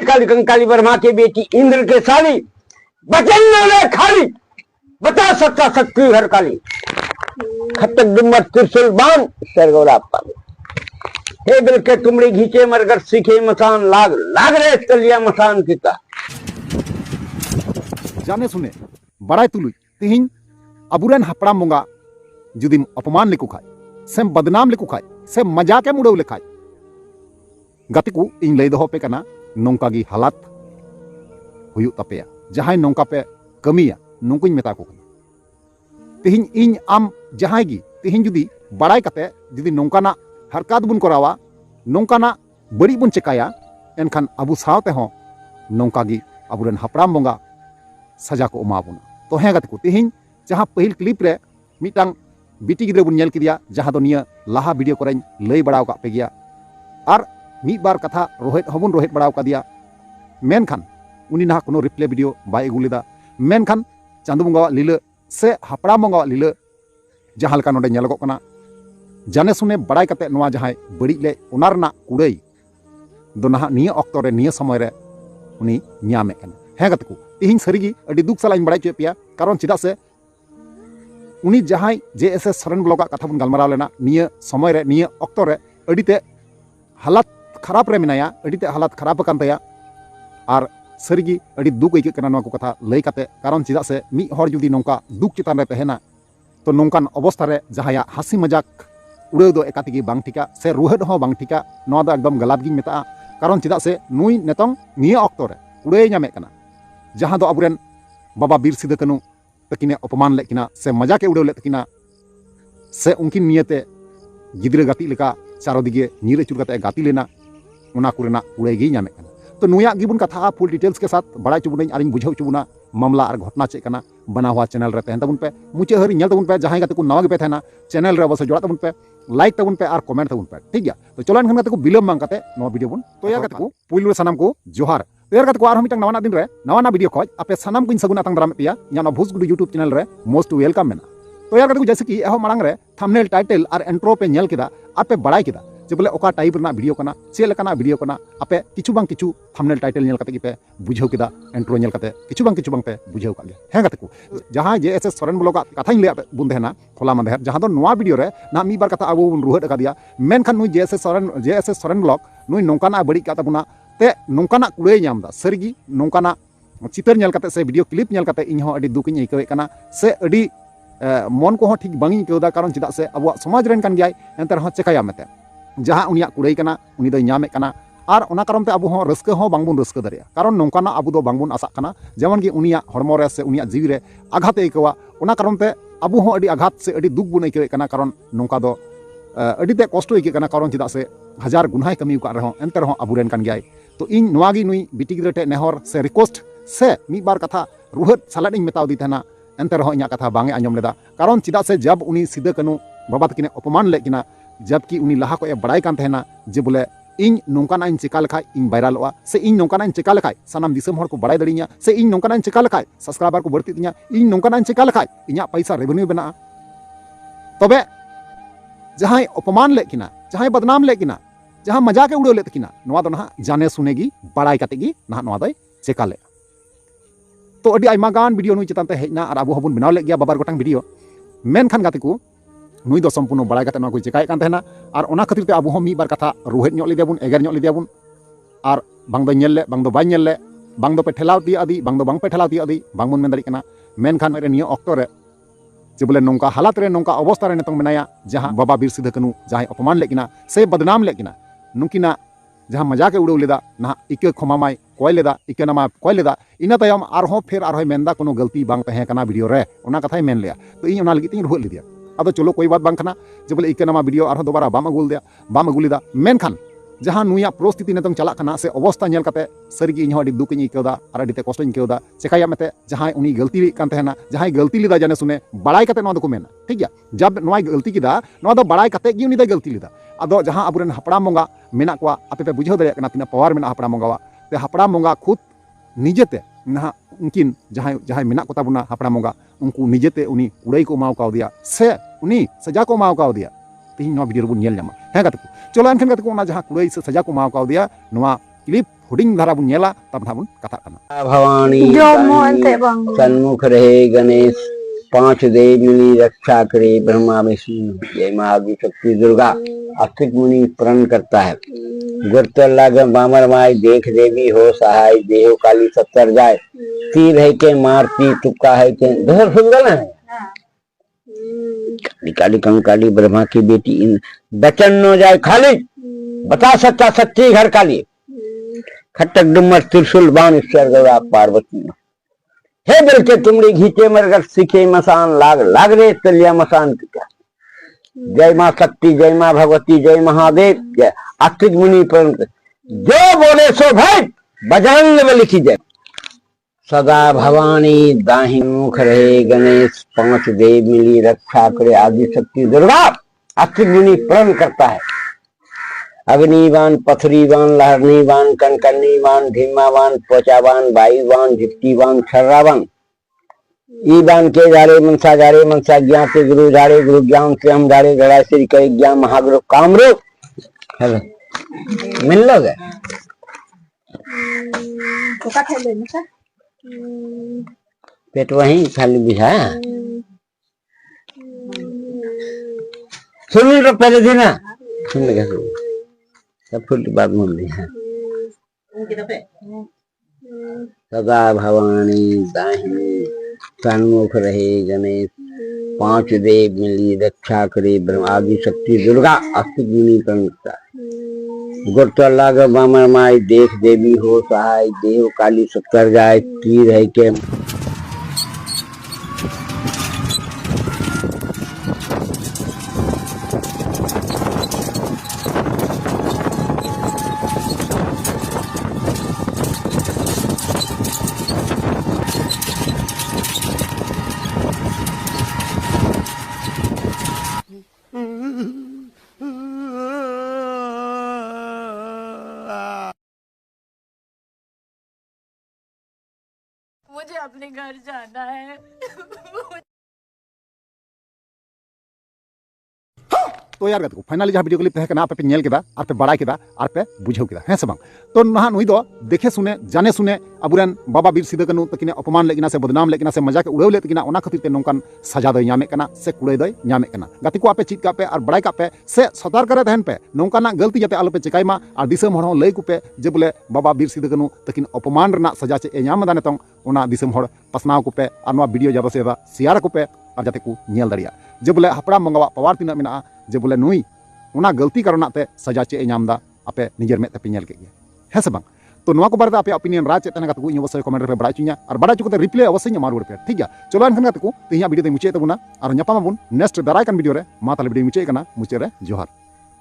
काली कंकाली वर्मा के बेटी इंद्र के साली बचन ने खाली बता सच्चा शक्ति हर काली खतक डुम्मत त्रिशूल बाण सरगोला पावे हे दिल के तुमड़ी घीचे मरगर सीखे मसान लाग लाग रे चलिया मसान किता जाने सुने बड़ाई तुलुई तिहिन अबुरेन हपड़ाम बोंगा जुदी अपमान लेको खाय से बदनाम लेको खाय से मजाक उड़ाव लेखाय गाते को इन लई दहो पे कना नौका की हालात हुयुग तापेया जहां नौका पे कमिया नौकुñ मेता को तिहिन इन आम जहां गी तिहिन जुदी बड़ाई कते जुदी नौकाना हरकत बुन करावा नौकाना बड़ी बुन चिकाया एनखान अबु सावते हो नौका गी अबुरेन हपड़ाम बोंगा सजा को एमा बुना तो हे गाते को तिहिन जहां पहिल क्लिप रे मिटांग बिटी गिद्रे बुन नेल किदिया जहां दो निया लाहा वीडियो करे लई बड़ाव का पे गया और मीट बार कथा रोहित हबुन रोहित बड़ाव का दिया मेनखान उनी ना कोनो रिप्ले वीडियो बाय अगु लेदा मेनखान चांदो बंगा लीला से हपड़ाम बंगा लीला जहां लका नोडे नेलगो कना जाने सुने बड़ाई कते नोआ जहां बड़ी ले ओनार ना कुड़ाई दो ना निया ऑक्टो रे निया समय रे उनी न्यामे कना हे गते को तिहिन सरीगी अडी दुख सलाइन बड़ाई चे पिया कारण चिदा से उनी जहां जेएसएस सरन ब्लॉग कथा बन गलमाराव लेना निया समय रे निया ऑक्टो रे अडीते हालात खराब रे मिनाया अडीते हालात खराब कान तया और सरीगी अडी दुख आइके कना नोआ को कथा लई काते कारण चिदा से मी हर जुदी नोंका दुख चितान रे तहेना तो नोंकान अवस्था रे जहाया हंसी मजाक उड़ाव दो एकातिगी बांग ठिका से रुहद हो बांग ठिका नोआ दो एकदम गलात गी मेता कारण चिदा से नुई नेतोंग निया ऑक्टो रे उड़ाई नामे कना जहां दो अबुरेन बाबा बीर सिदो कानू तकिने अपमान लेकिना से मजाके उड़ाव ले तकिना से उनकिन नियते गिद्रे गाती लेका चारो दिगे नीर अचुर कते गाती लेना उना कुरेना उड़ाई गी नामे कना तो नुया गिबुन कथा फुल डिटेल्स के साथ बड़ा चुबुन आरिन बुझाव चुबुना मामला और घटना चेक कना बना हुआ चैनल रे तहन तबुन पे मुचे हरी नेल तबुन पे जहां गाते को नवा गे पे थेना चैनल रे अवश्य जोड़ा तबुन पे लाइक तबुन पे और कमेंट तबुन पे ठीक गया तो चलो एनखान गाते को बिलम बांग काते नवा वीडियो बुन तो यार गाते को पुइलु सानाम को जोहार तो यार गाते को आर मिटंग नवा दिन रे नवा वीडियो खोज आपे सानाम को सगुना तंग दराम पिया याना भूस गुडू यूट्यूब चैनल रे मोस्ट वेलकम मेना तो यार गाते को जैसे कि एहो मांग रे थंबनेल टाइटल और इंट्रो पे नेल किदा आपे बड़ाई किदा जे बोले ओका टाइप रना वीडियो कना चे लेकाना वीडियो कना आपे किछु बांग किछु थंबनेल टाइटल नेल काते पे बुझाव किदा इंट्रो नेल काते किछु बांग पे बुझाव का हे गाते को जहां जेएसएस सरन ब्लॉग कथा ले बुन देना खोला मांदेर जहां दो नवा वीडियो रे ना मी बार कथा अबो बुन रुहद का दिया मेनखान नुई जेएसएस सरन ब्लॉग नुई नोंकाना बड़ी का तबुना ते नोंकाना कुड़ाई नामदा सरगी नोंकाना चितर नेल काते से वीडियो क्लिप नेल काते इन हो अडी दुख इन इकवे कना से अडी मन को ठीक बांगी केदा कारण चिदा से अब समाज रेन कान गयाय एंतर हो चेकाया मते जहां उनिया कुड़ाई कना उनी दो नामे कना और ओना कारण ते अब हो रस्का हो बांगबुन रस्का दरिया कारण नोंकाना अब दो बांगबुन आसा कना जेमन कि उनिया हड़मो रे से उनिया जीवी रे आघात एकेवा ओना कारण ते अब हो अडी आघात से अडी दुख बुन एके कना कारण नोंका दो अडी ते कष्ट एके कना कारण चिदा से हजार गुनाय कमी का रहो एंतर हो अबुरेन कान गयाय तो इन नवागी नुई बिटी गिद्रे टे नेहर से रिक्वेस्ट से मी बार कथा रुहद सालाद इन मेताव दी थना एंतर हो इना कथा बांगे आंजम लेदा कारण चिदा से जब उनी सिदा कानू बाबा तकिने अपमान लेकिना जबकि उनी लहा को बड़ाई कान थेना जे बोले इन नोंकाना इन चिका लेखाय इन वायरलवा से इन नोंकाना इन चिका लेखाय सानाम दिसम हर को बड़ाई दड़िया से इन नोंकाना इन चिका लेखाय सब्सक्राइबर को बढ़ती तिया इन नोंकाना इन चिका लेखाय इना पैसा रेवेन्यू बना तबे जहां अपमान लेकिना जहां बदनाम लेकिना जहां मजाक उड़ाव ले तकिना नोआ दो ना जाने सुनेगी बड़ाई कातेगी ना नोआ दो चिका ले तो अडी आइमा गान वीडियो नुई चितान ते हेजना और अबो हबुन बनाव ले गया बाबार गोटांग वीडियो मेनखान गाते को नुई दो संपूर्ण बड़ाई काते नोआ को चिकाय कान तेना और ओना खातिर ते अबो हम मी बार कथा रुहेद ᱧᱚᱜ लेदियाबुन एगर ᱧᱚᱜ लेदियाबुन और बांग दो नेल ले बांग दो बाय नेल ले बांग दो पे ठेलाव ती आदि बांग दो बांग पे ठेलाव ती आदि बांग बुन मेन दाड़ी कना मेनखान रे निया ऑक्टो रे जे बोले नोंका हालात रे नोंका अवस्था रे नितोंग मेनाया जहां बाबा बीर सिदो कानू जहां अपमान लेकिना से बदनाम लेकिना नुकिना जहां मजाक उड़ाव लेदा ना इके खमामाय कोय लेदा इके नामा कोय लेदा इना तायम आरहो फेर आरहो मेनदा कोनो गलती बांग तहे कना वीडियो रे ओना कथाय मेन लेया तो इन ओना लगी तिन रुहद लेदिया अब चलो कोई बात बांग खाना जे बोले इके नामा वीडियो आरहो दोबारा बाम अगुल लेदा मेनखान जहां नुया परिस्थिति नेतोंग चला कना से अवस्था नेल काते सरीगी इन हो अडी दुख इन इकेदा और अडी ते कष्ट इन केदा चेकाया मते जहां उनी गलती कान तहेना जहां गलती लेदा जाने सुने बड़ाई काते नो दो को मेना ठीक गया जब नोआ गलती किदा नो दो बड़ाई काते गी उनी दो गलती लेदा अदो जहां अबुरेन हपड़ाम बोंगा मेना को आपे पे बुझाव दरिया कना तिना पावर मेना हपड़ाम बोंगा ते हपड़ाम बोंगा खुद निजेते ना उनकिन जहां जहां मेना को ताबुना हपड़ाम बोंगा उनको निजेते उनी उड़ाई को माव काव दिया से उनी सजा को माव काव दिया तीन नो वीडियो बुन नेल न्यामा हे गाते को चलो एनखान गाते को ना जहां कुड़ाई से सजा को माव काव दिया नोआ क्लिप हुडिंग धारा बुन नेला तब नाबुन कथा कना भवानी सन्मुख रहे गणेश पांच देव मिली रक्षा करे ब्रह्मा विष्णु जय महाआदि शक्ति दुर्गा अस्तिक मुनि प्रण करता है गुरुत्व बामर माई देख देवी हो सहाय देहो काली सत्तर जाए तीर है के मारती तुक्का है के दोहर सुन गला है काली काली कंकाली ब्रह्मा की बेटी इन बचन न जाए खाली बता सच्चा सच्ची घर काली खटक डुमर त्रिशूल बाण ईश्वर गौरा पार्वती हे बिल के तुमड़ी घीचे मरगर सीखे मसान लाग रे तलिया मसान की क्या जय मां शक्ति जय मां भगवती जय महादेव जय अस्तिक मुनि प्रण जो बोले सो भाई बजरंग बली की जय सदा भवानी दाहिनी मुख रहे गणेश पांच देव मिली रक्षा करे आदि शक्ति दुर्गा अस्तिक मुनि प्रण करता है अग्निवान पथरीवान लहरनीवान कनकन्नीवान धीमावान पोचावान वायुवान झिट्टीवान छर्रावान ईवान के जारे मनसा ज्ञान से गुरु जारे गुरु ज्ञान से हम जारे गड़ा श्री कई ज्ञान महागुरु कामरो हेलो मिल लोगे पेट वहीं खाली बिछा सुन तो पहले दिन ना सुन लगा सब फुल बात बोल रही है सदा भवानी दाहिनी सन्मुख रहे गणेश पांच देव मिली रक्षा करे ब्रह्म आदि शक्ति दुर्गा अस्तिक मुनि प्रणता गुरुत्व बामर माई देख देवी हो सहाय देव काली सत्तर जाए तीर है के मुझे अपने घर जाना है। तो यार गत को फाइनली जहाँ वीडियो क्लिप तहकना आप पे नेल केदा और पे बड़ा केदा और पे बुझाव केदा है से बांग तो नहा नुई दो देखे सुने जाने सुने अबुरन बाबा बीर सिदो कानू तकिने अपमान लेकिना से बदनाम लेकिना से मजाक उड़ाव लेकिना ओना खातिर ते नोंकान सजा दो ᱧᱟᱢᱮ कना से कुड़े दो ᱧᱟᱢᱮ कना गाती को आपे चीत का पे और बड़ाई का पे से सतर्क करे तहन पे नोंकाना गलती जाते आलो पे चिकाइमा और दिसम हड़ लई को पे जे बोले बाबा बीर सिदो कानू तकिन अपमान रना सजा चे ᱧᱟᱢ दा नेतों ओना दिसम हड़ पसनाव को पे और नवा वीडियो जाबा से शेयर को पे और जाते को नेल दरिया जे बोले हपड़ाम बंगावा पावर तीना मेना जे बोले नुई उना गलती करनाते सजा चे ᱧᱟᱢदा आपे निजर में पे नेल के है से बांग तो नवा को बारे आपे ओपिनियन राज चेतना का इन अवश्य कमेंट रे बड़ा चुनिया और बड़ा चुकते रिप्लाई अवश्य मार रुपे ठीक है चलो एनखान का तिहिया वीडियो ते मुचे तबुना और ᱧᱟᱯᱟᱢ ᱟᱵᱚᱱ नेक्स्ट दाराय कान वीडियो रे मा ताले वीडियो मुचे कना मुचे रे जोहार।